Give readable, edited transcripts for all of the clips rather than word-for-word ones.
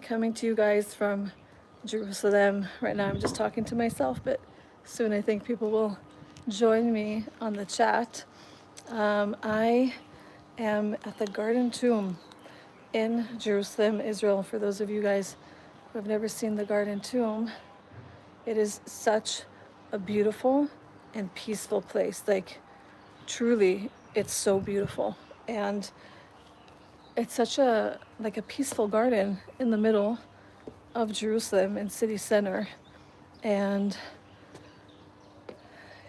Coming to you guys from Jerusalem. Right now I'm just talking to myself, but soon I think people will join me on the chat. I am at the Garden Tomb in Jerusalem, Israel. For those of you guys who have never seen the Garden Tomb, it is such a beautiful and peaceful place. Like, truly, it's so beautiful. And it's such a peaceful garden in the middle of Jerusalem in city center. And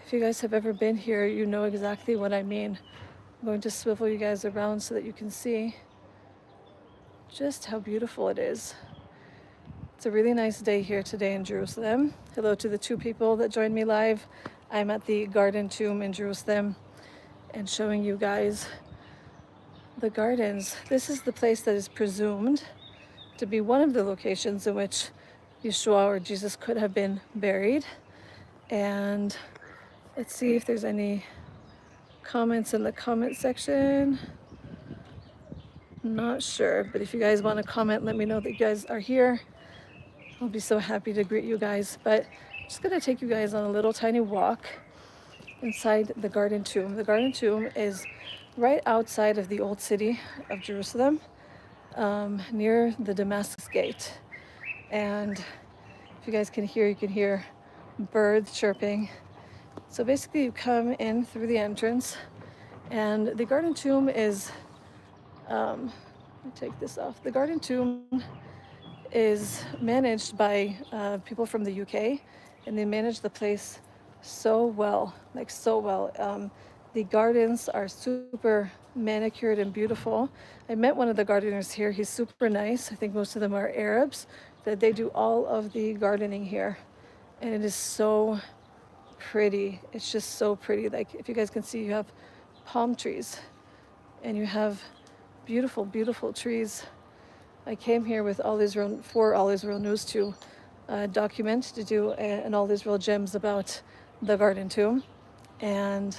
if you guys have ever been here, you know exactly what I mean. I'm going to swivel you guys around so that you can see just how beautiful it is. It's a really nice day here today in Jerusalem. Hello to the two people that joined me live. I'm at the Garden Tomb in Jerusalem and showing you guys the gardens. This is the place that is presumed to be one of the locations in which Yeshua or Jesus could have been buried. And let's see if there's any comments in the comment section. Not sure, but if you guys want to comment, let me know that you guys are here. I'll be so happy to greet you guys. But I'm just going to take you guys on a little tiny walk inside the Garden Tomb. The Garden Tomb is right outside of the old city of Jerusalem, near the Damascus Gate. And if you guys can hear, you can hear birds chirping. So basically you come in through the entrance, and the Garden Tomb is, let me take this off. The Garden Tomb is managed by people from the UK, and they manage the place so well, like so well. The gardens are super manicured and beautiful. I met one of the gardeners here. He's super nice. I think most of them are Arabs, that they do all of the gardening here. And it is so pretty. It's just so pretty. Like, if you guys can see, you have palm trees and you have beautiful, beautiful trees. I came here with for All Israel News to document, to do an All Israel Gems about the Garden Tomb. And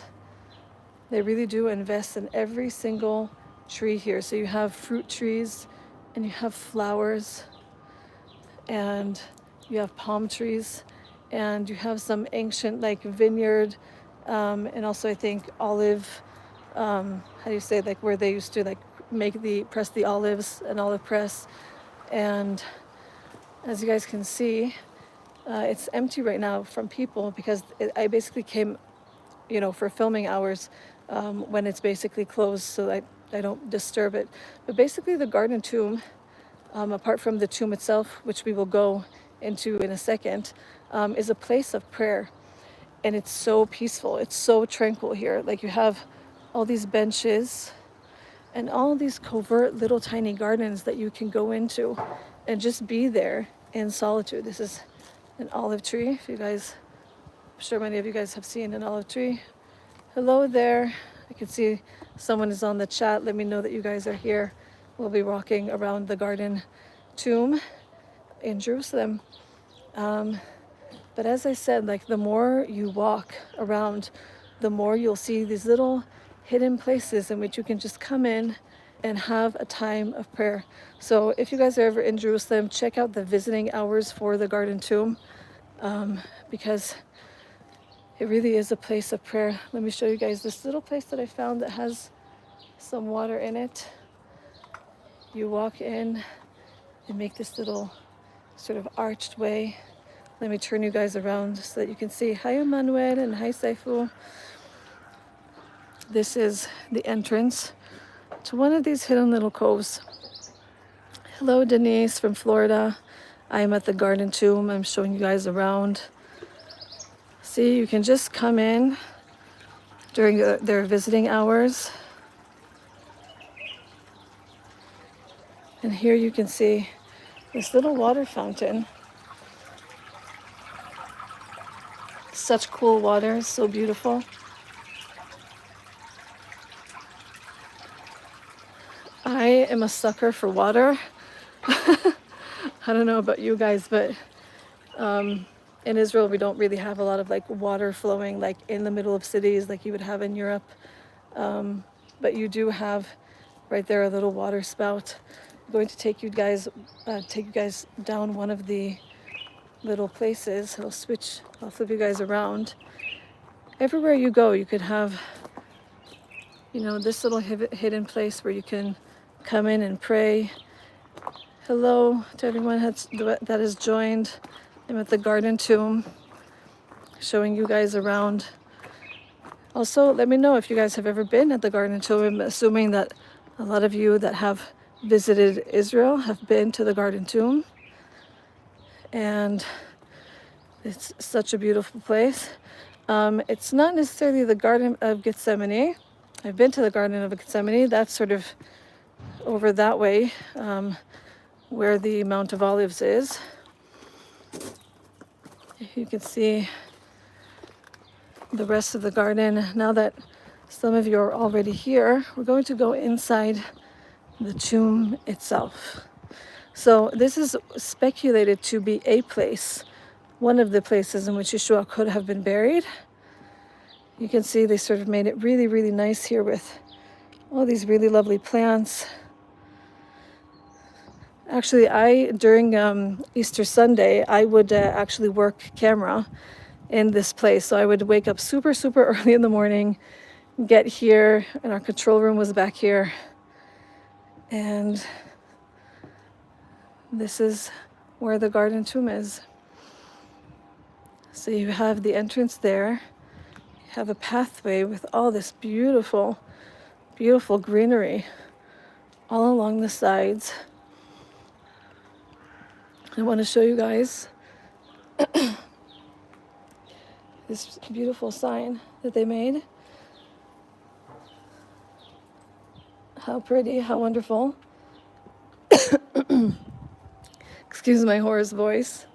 they really do invest in every single tree here. So you have fruit trees, and you have flowers, and you have palm trees, and you have some ancient vineyard, and also I think olive, how do you say, where they used to press the olives, an olive press. And as you guys can see, it's empty right now from people because I basically came, for filming hours, when it's basically closed, so that I don't disturb it. But basically the Garden Tomb, apart from the tomb itself, which we will go into in a second, is a place of prayer. And it's so peaceful. It's so tranquil here. Like, you have all these benches and all these covert little tiny gardens that you can go into and just be there in solitude. This is an olive tree. If you guys, I'm sure many of you guys have seen an olive tree. Hello there. I can see someone is on the chat. Let me know that you guys are here. We'll be walking around the Garden Tomb in Jerusalem. But as I said, the more you walk around, the more you'll see these little hidden places in which you can just come in and have a time of prayer. So if you guys are ever in Jerusalem, check out the visiting hours for the Garden Tomb, because it really is a place of prayer. Let me show you guys this little place that I found that has some water in it. You walk in and make this little sort of arched way. Let me turn you guys around so that you can see. Hi, Emmanuel, and hi, Saifu. This is the entrance to one of these hidden little coves. Hello, Denise from Florida. I am at the Garden Tomb. I'm showing you guys around. See, you can just come in during their visiting hours. And here you can see this little water fountain. Such cool water, so beautiful. I am a sucker for water. I don't know about you guys, but in Israel, we don't really have a lot of water flowing in the middle of cities like you would have in Europe. But you do have right there a little water spout going to take you guys down one of the little places. I'll flip you guys around. Everywhere you go, you could have, this little hidden place where you can come in and pray. Hello to everyone that has joined. I'm at the Garden Tomb, showing you guys around. Also, let me know if you guys have ever been at the Garden Tomb. I'm assuming that a lot of you that have visited Israel have been to the Garden Tomb. And it's such a beautiful place. It's not necessarily the Garden of Gethsemane. I've been to the Garden of Gethsemane. That's sort of over that way, where the Mount of Olives is. You can see the rest of the garden. Now that some of you are already here, we're going to go inside the tomb itself. So this is speculated to be a place, one of the places in which Yeshua could have been buried. You can see they sort of made it really, really nice here with all these really lovely plants. Actually, during Easter Sunday, I would actually work camera in this place. So I would wake up super, super early in the morning, get here, and our control room was back here. And this is where the Garden Tomb is. So you have the entrance there. You have a pathway with all this beautiful, beautiful greenery all along the sides. I want to show you guys this beautiful sign that they made. How pretty, how wonderful. Excuse my hoarse voice.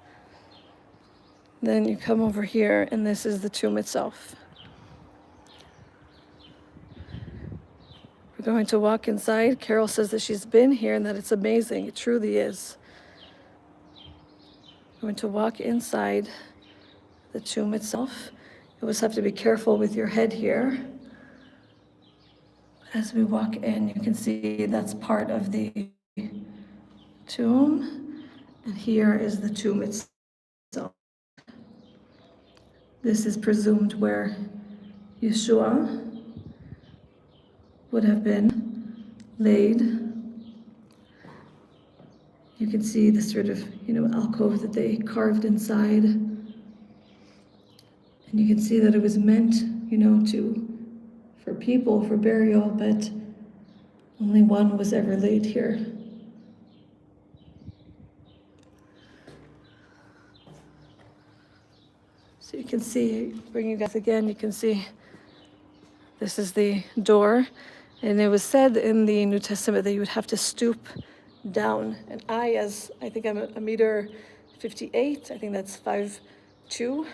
Then you come over here, and this is the tomb itself. We're going to walk inside. Carol says that she's been here and that it's amazing. It truly is. We're going to walk inside the tomb itself. You always have to be careful with your head here. As we walk in, you can see that's part of the tomb. And here is the tomb itself. This is presumed where Yeshua would have been laid. You can see the sort of, alcove that they carved inside. And you can see that it was meant, for people, for burial, but only one was ever laid here. So you can see, bring you guys again, you can see this is the door. And it was said in the New Testament that you would have to stoop down. And I think I'm a meter 58, I think that's 5'2".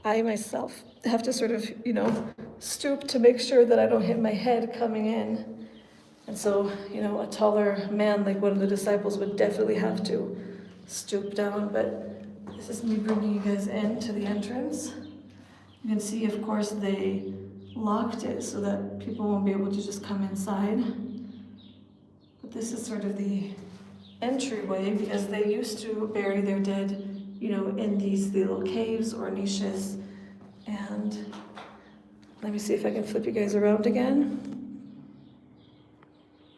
I myself have to sort of, stoop to make sure that I don't hit my head coming in. And so, a taller man like one of the disciples would definitely have to stoop down. But this is me bringing you guys into the entrance. You can see, of course, they locked it so that people won't be able to just come inside. But this is sort of the entryway, because they used to bury their dead, in these little caves or niches. And let me see if I can flip you guys around again.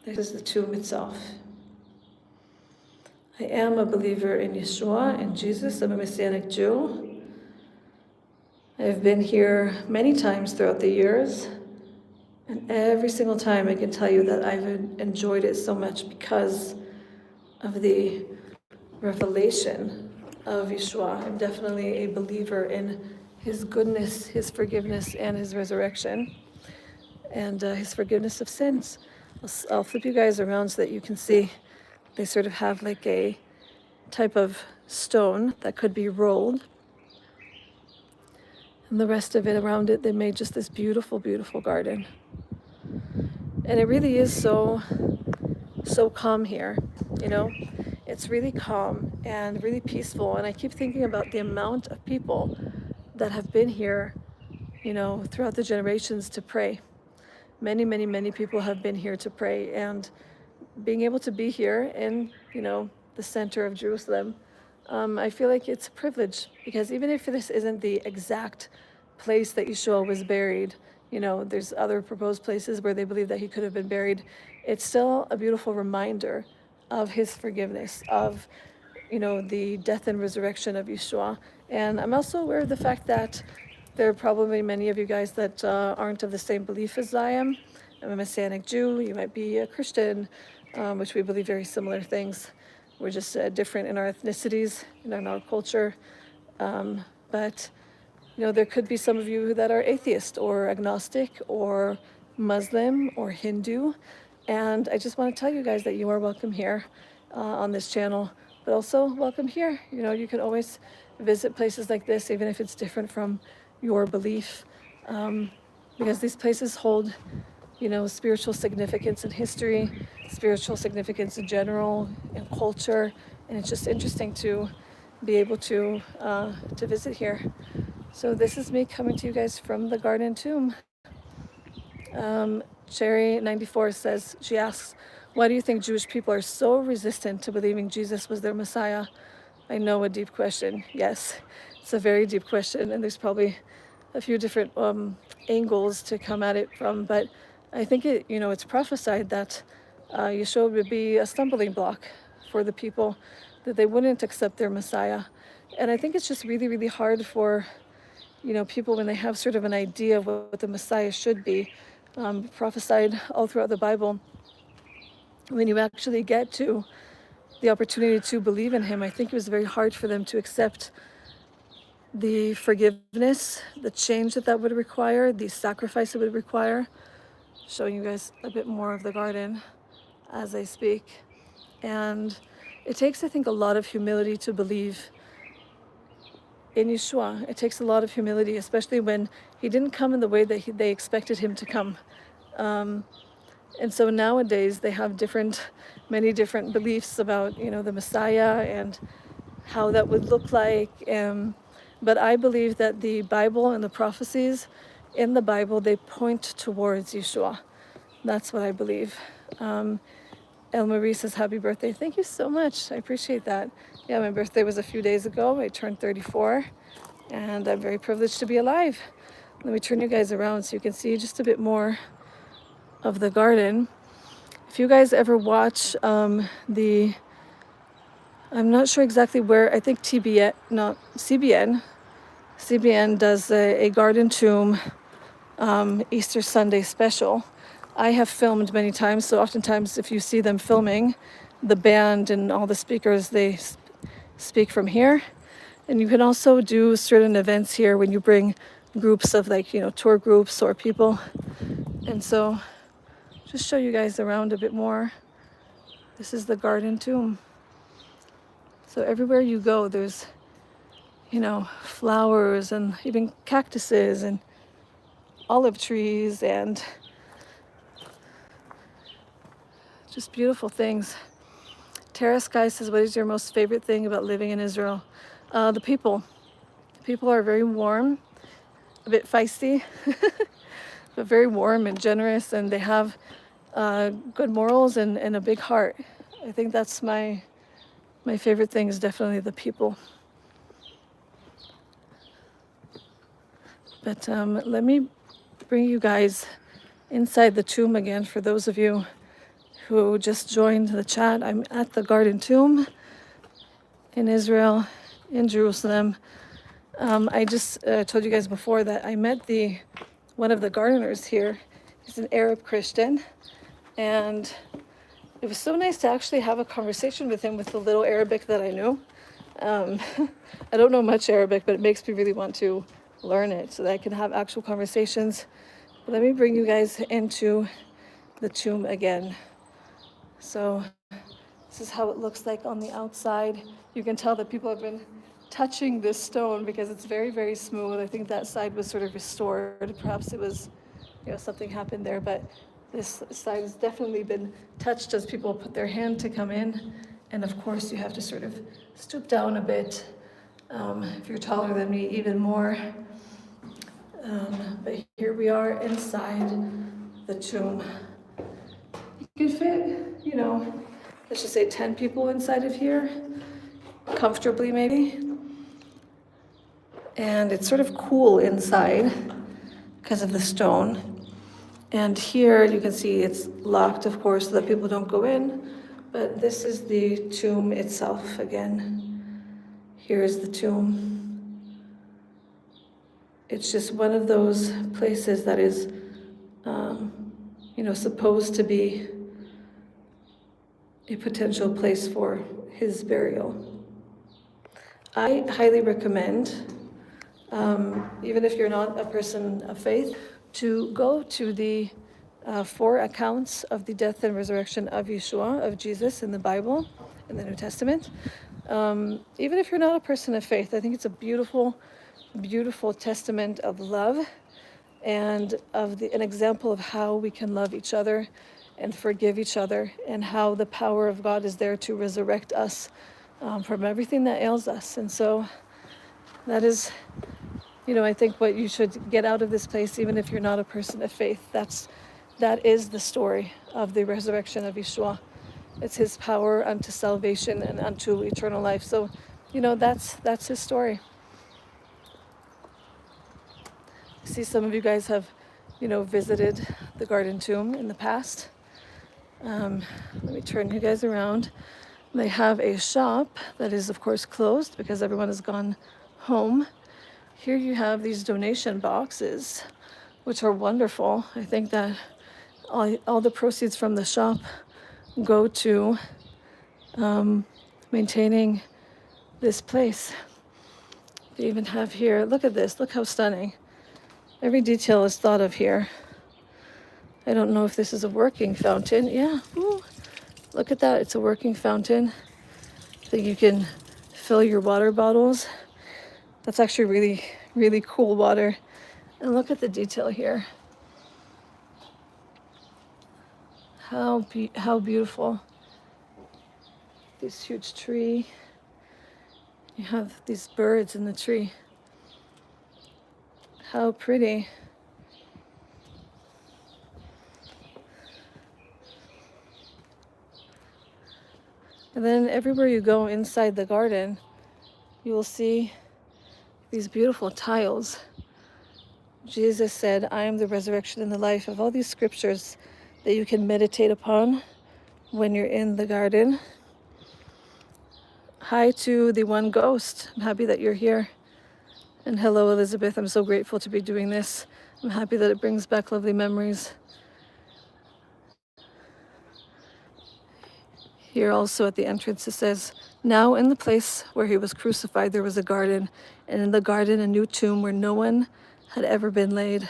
This is the tomb itself. I am a believer in Yeshua and Jesus. I'm a Messianic Jew. I've been here many times throughout the years, and every single time I can tell you that I've enjoyed it so much because of the revelation of Yeshua. I'm definitely a believer in his goodness, his forgiveness, and his resurrection, and his forgiveness of sins. I'll flip you guys around so that you can see. They sort of have like a type of stone that could be rolled. And the rest of it around it, they made just this beautiful, beautiful garden. And it really is so calm here, It's really calm and really peaceful. And I keep thinking about the amount of people that have been here, throughout the generations to pray. Many, many, many people have been here to pray. And being able to be here in, the center of Jerusalem, I feel like it's a privilege, because even if this isn't the exact place that Yeshua was buried, there's other proposed places where they believe that he could have been buried. It's still a beautiful reminder of his forgiveness, of, the death and resurrection of Yeshua. And I'm also aware of the fact that there are probably many of you guys that aren't of the same belief as I am. I'm a Messianic Jew, you might be a Christian, which we believe very similar things. We're just different in our ethnicities and in our culture. But there could be some of you that are atheist or agnostic or Muslim or Hindu. And I just want to tell you guys that you are welcome here on this channel, but also welcome here. You can always visit places like this, even if it's different from your belief, because these places hold, spiritual significance in history, spiritual significance in general, in culture, and it's just interesting to be able to visit here. So this is me coming to you guys from the Garden Tomb. Cherry94 says, she asks, why do you think Jewish people are so resistant to believing Jesus was their Messiah? I know, a deep question. Yes, it's a very deep question, and there's probably a few different angles to come at it from, but I think it's prophesied that Yeshua would be a stumbling block for the people, that they wouldn't accept their Messiah. And I think it's just really, really hard for people when they have sort of an idea of what the Messiah should be, prophesied all throughout the Bible. When you actually get to the opportunity to believe in him, I think it was very hard for them to accept the forgiveness, the change that would require, the sacrifice it would require. Showing you guys a bit more of the garden as I speak. And it takes, I think, a lot of humility to believe in Yeshua. It takes a lot of humility, especially when he didn't come in the way that they expected him to come. And so nowadays they have many different beliefs about, the Messiah and how that would look like. But I believe that the Bible and the prophecies in the Bible, they point towards Yeshua. That's what I believe. El Marie says, happy birthday. Thank you so much. I appreciate that. Yeah, my birthday was a few days ago. I turned 34, and I'm very privileged to be alive. Let me turn you guys around so you can see just a bit more of the garden. If you guys ever watch I'm not sure exactly where, I think CBN does a Garden Tomb Easter Sunday special. I have filmed many times, so oftentimes if you see them filming, the band and all the speakers, they speak from here. And you can also do certain events here when you bring groups of tour groups or people. And so just show you guys around a bit more. This is the Garden Tomb. So everywhere you go, there's, flowers and even cactuses and olive trees and just beautiful things. Tara Sky says, what is your most favorite thing about living in Israel? The people. The people are very warm, a bit feisty, but very warm and generous, and they have good morals and a big heart. I think that's my favorite thing, is definitely the people. But let me bring you guys inside the tomb again. For those of you who just joined the chat, I'm at the Garden Tomb in Israel, in Jerusalem. I just told you guys before that I met one of the gardeners here. He's an Arab Christian, and it was so nice to actually have a conversation with him with the little Arabic that I knew. I don't know much Arabic, but it makes me really want to learn it so that I can have actual conversations. But let me bring you guys into the tomb again. So this is how it looks like on the outside. You can tell that people have been touching this stone because it's very, very smooth. I think that side was sort of restored. Perhaps it was, something happened there, but this side has definitely been touched as people put their hand to come in. And of course, you have to sort of stoop down a bit. If you're taller than me, even more. But here we are inside the tomb. You can fit, let's just say 10 people inside of here, comfortably maybe. And it's sort of cool inside because of the stone. And here you can see it's locked, of course, so that people don't go in. But this is the tomb itself again. Here is the tomb. It's just one of those places that is, supposed to be a potential place for his burial. I highly recommend, even if you're not a person of faith, to go to the 4 accounts of the death and resurrection of Yeshua, of Jesus in the Bible, in the New Testament. Even if you're not a person of faith, I think it's a beautiful, beautiful testament of love and of an example of how we can love each other and forgive each other, and how the power of God is there to resurrect us from everything that ails us. And so that is, I think what you should get out of this place, even if you're not a person of faith. That is the story of the resurrection of Yeshua. It's his power unto salvation and unto eternal life. So, that's his story. I see some of you guys have, visited the Garden Tomb in the past. Let me turn you guys around. They have a shop that is, of course, closed because everyone has gone home. Here you have these donation boxes, which are wonderful. I think that all the proceeds from the shop go to maintaining this place. They even have here, look at this, look how stunning. Every detail is thought of here. I don't know if this is a working fountain. Yeah, ooh, look at that, it's a working fountain. I think you can fill your water bottles. That's actually really, really cool water. And look at the detail here. How beautiful. This huge tree. You have these birds in the tree. How pretty. And then everywhere you go inside the garden, you will see these beautiful tiles. Jesus said, I am the resurrection and the life, of all these scriptures that you can meditate upon when you're in the garden. Hi to the one ghost. I'm happy that you're here. And hello, Elizabeth. I'm so grateful to be doing this. I'm happy that it brings back lovely memories. Here also at the entrance it says, now in the place where he was crucified there was a garden, and in the garden a new tomb where no one had ever been laid.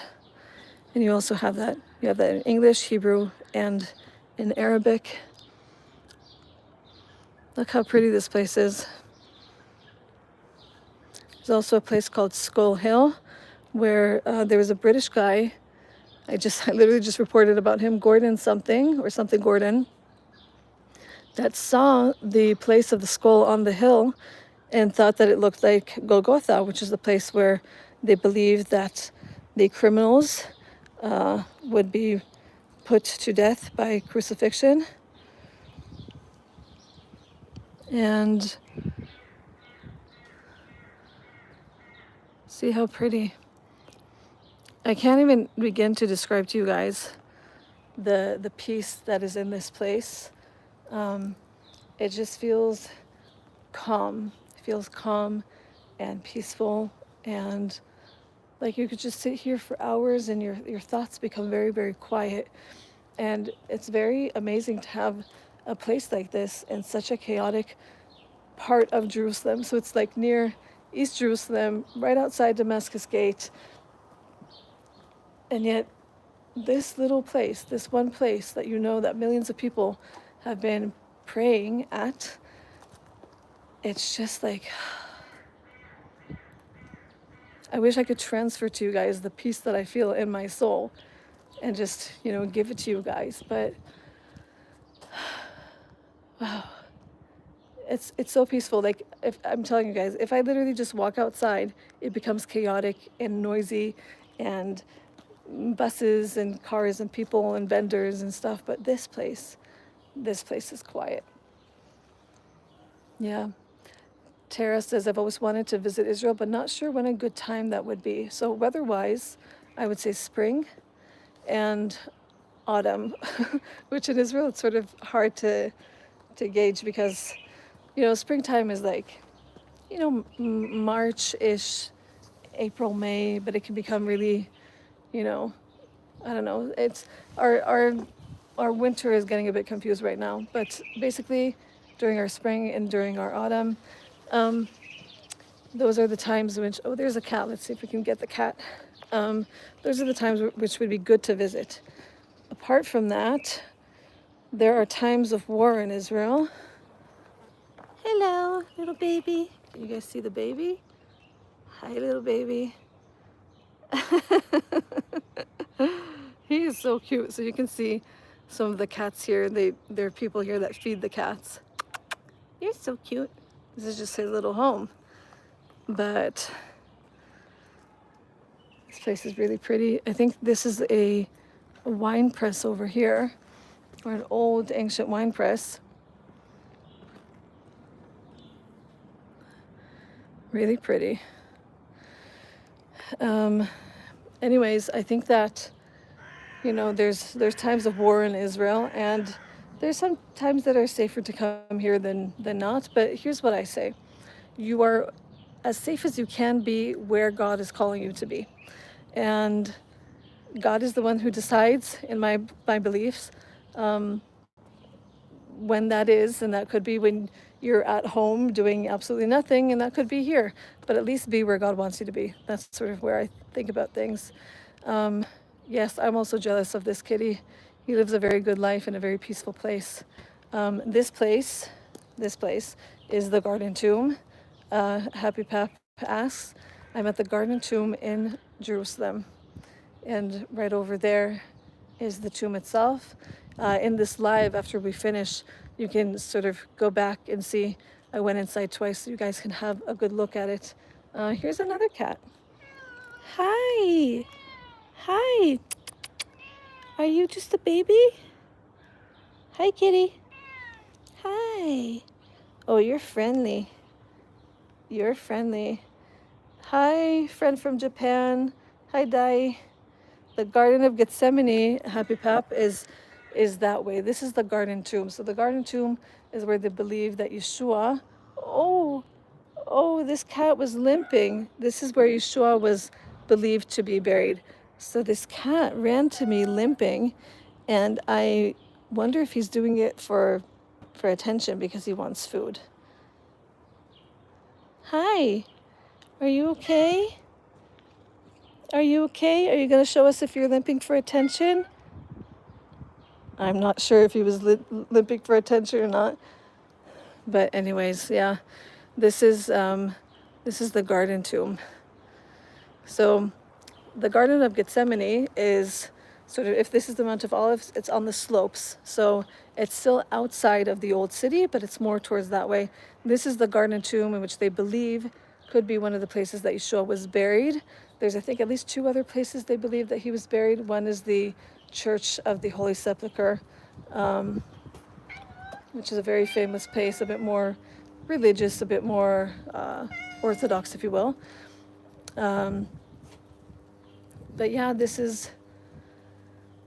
And you also have that. You have that in English, Hebrew, and in Arabic. Look how pretty this place is. There's also a place called Skull Hill, where there was a British guy. I literally just reported about him, Gordon Gordon, that saw the place of the skull on the hill and thought that it looked like Golgotha, which is the place where they believed that the criminals would be put to death by crucifixion. And see how pretty. I can't even begin to describe to you guys the peace that is in this place. It just feels calm. It feels calm and peaceful, and like you could just sit here for hours and your thoughts become very, very quiet. And it's very amazing to have a place like this in such a chaotic part of Jerusalem. So it's like near East Jerusalem, right outside Damascus Gate. And yet this little place, this one place that that millions of people have been praying at, it's just like, I wish I could transfer to you guys the peace that I feel in my soul and just, give it to you guys. But wow, it's so peaceful. Like, if I'm telling you guys, if I literally just walk outside, it becomes chaotic and noisy and buses and cars and people and vendors and stuff. But this place, this place is quiet. Yeah. Tara says, I've always wanted to visit Israel, but not sure when a good time that would be. So, weather wise, I would say spring and autumn, which in Israel it's sort of hard to gauge because, springtime is like, March ish, April, May, but it can become really, you know, I don't know. It's our winter is getting a bit confused right now, but basically during our spring and during our autumn, um, those are the times which, oh, there's a cat. Let's see if we can get the cat. Those are the times which would be good to visit. Apart from that, there are times of war in Israel. Hello, little baby. Can you guys see the baby? Hi, little baby. He is so cute. So you can see some of the cats here. There are people here that feed the cats. You're so cute. This is just his little home. But this place is really pretty. I think this is a wine press over here, or an old ancient wine press. Really pretty. Anyways, I think that there's times of war in Israel, and there's some times that are safer to come here than not. But here's what I say: you are as safe as you can be where God is calling you to be, and God is the one who decides, in my beliefs, when that is, and that could be when you're at home doing absolutely nothing, and that could be here. But at least be where God wants you to be. That's sort of where I think about things. Yes, I'm also jealous of this kitty. He lives a very good life in a very peaceful place. This place is the Garden Tomb. Happy Pap asks, I'm at the Garden Tomb in Jerusalem. And right over there is the tomb itself. In this live, after we finish, you can sort of go back and see. I went inside twice, so you guys can have a good look at it. Here's another cat. Hi. Hi. Are you just a baby? Hi, kitty. Hi. Oh, you're friendly. You're friendly. Hi, friend from Japan. Hi, Dai. The Garden of Gethsemane, Happy Pap, is that way. This is the Garden Tomb. So the Garden Tomb is where they believe that Yeshua. Oh, this cat was limping. This is where Yeshua was believed to be buried. So this cat ran to me limping, and I wonder if he's doing it for attention because he wants food. Hi, are you okay? Are you okay? Are you going to show us if you're limping for attention? I'm not sure if he was limping for attention or not. But anyways, yeah, this is the Garden Tomb. So the Garden of Gethsemane is sort of, if this is the Mount of Olives, it's on the slopes. So it's still outside of the old city, but it's more towards that way. This is the Garden Tomb, in which they believe could be one of the places that Yeshua was buried. There's, I think, at least two other places they believe that he was buried. One is the Church of the Holy Sepulchre, which is a very famous place, a bit more religious, a bit more orthodox, if you will. But yeah, this is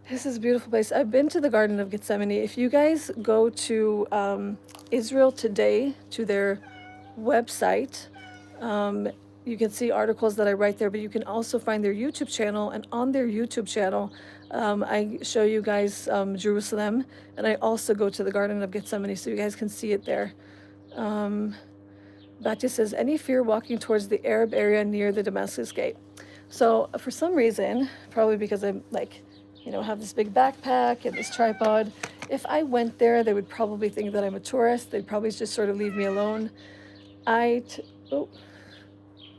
a beautiful place. I've been to the Garden of Gethsemane. If you guys go to Israel Today, to their website, you can see articles that I write there, but you can also find their YouTube channel. And on their YouTube channel, I show you guys Jerusalem, and I also go to the Garden of Gethsemane, so you guys can see it there. Batya says, any fear walking towards the Arab area near the Damascus Gate? So for some reason, probably because I'm like, have this big backpack and this tripod, if I went there, they would probably think that I'm a tourist. They'd probably just sort of leave me alone.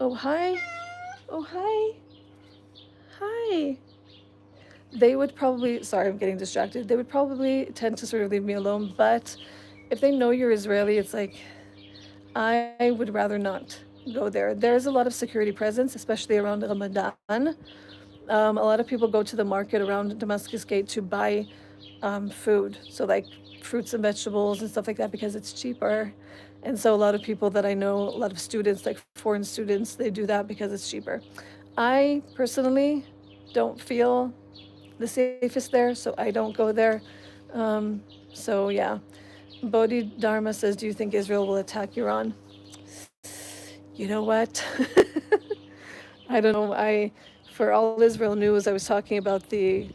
Oh, hi. Oh, hi. Hi. They would probably, sorry, I'm getting distracted. They would probably tend to sort of leave me alone. But if they know you're Israeli, it's like, I would rather not go there. There's a lot of security presence, especially around Ramadan. A lot of people go to the market around Damascus Gate to buy food. So like fruits and vegetables and stuff like that because it's cheaper. And so a lot of people that I know, a lot of students, like foreign students, they do that because it's cheaper. I personally don't feel the safest there, so I don't go there. So yeah. Bodhi Dharma says, do you think Israel will attack Iran? You know what? I don't know. For All Israel News, I was talking about the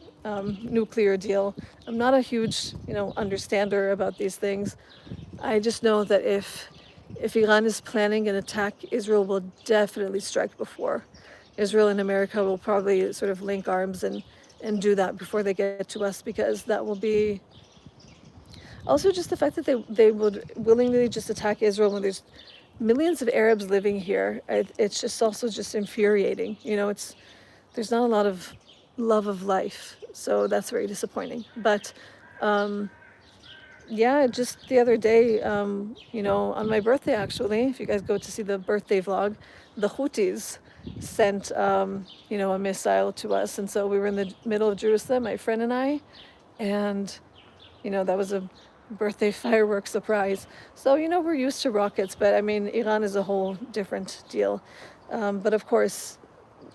nuclear deal. I'm not a huge, understander about these things. I just know that if Iran is planning an attack, Israel will definitely strike before. Israel and America will probably sort of link arms and do that before they get to us, because that will be also just the fact that they would willingly just attack Israel when there's millions of Arabs living here. It's just also just infuriating. There's not a lot of love of life, so that's very disappointing. But yeah, just the other day, on my birthday, actually, if you guys go to see the birthday vlog, the Houthis sent, a missile to us. And so we were in the middle of Jerusalem, my friend and I, and, that was a birthday fireworks surprise. So, we're used to rockets, but I mean, Iran is a whole different deal. But of course,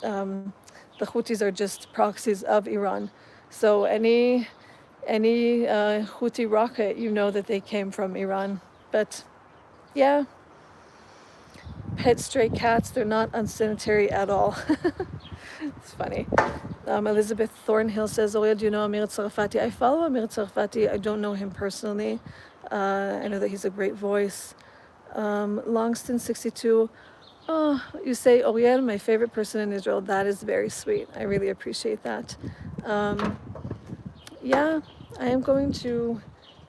the Houthis are just proxies of Iran. So any Houthi rocket, that they came from Iran. But yeah, pet stray cats, they're not unsanitary at all. It's funny. Elizabeth Thornhill says, Oya, do you know Amir Tsarfati? I follow Amir Tsarfati. I don't know him personally. I know that he's a great voice. Longston62, oh, you say Oriel, my favorite person in Israel. That is very sweet. I really appreciate that. Yeah, I am going to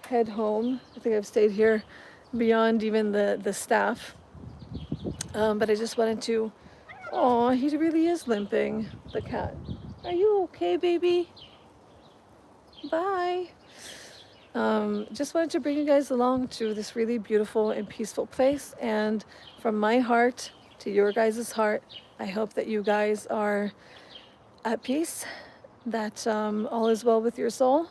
head home. I think I've stayed here beyond even the staff. But I just wanted to, oh, he really is limping, the cat. Are you okay, baby? Bye. Just wanted to bring you guys along to this really beautiful and peaceful place. And from my heart to your guys' heart, I hope that you guys are at peace, that all is well with your soul,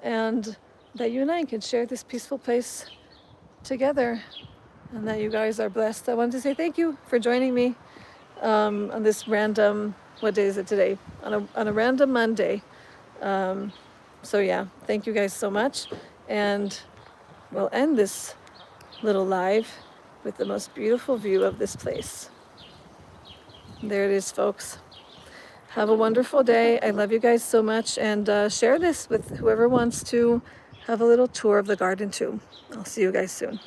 and that you and I can share this peaceful place together, and that you guys are blessed. I wanted to say thank you for joining me on this random, what day is it today? On a random Monday. So yeah, thank you guys so much. And we'll end this little live with the most beautiful view of this place. There it is, folks. Have a wonderful day. I love you guys so much. And share this with whoever wants to have a little tour of the garden too. I'll see you guys soon.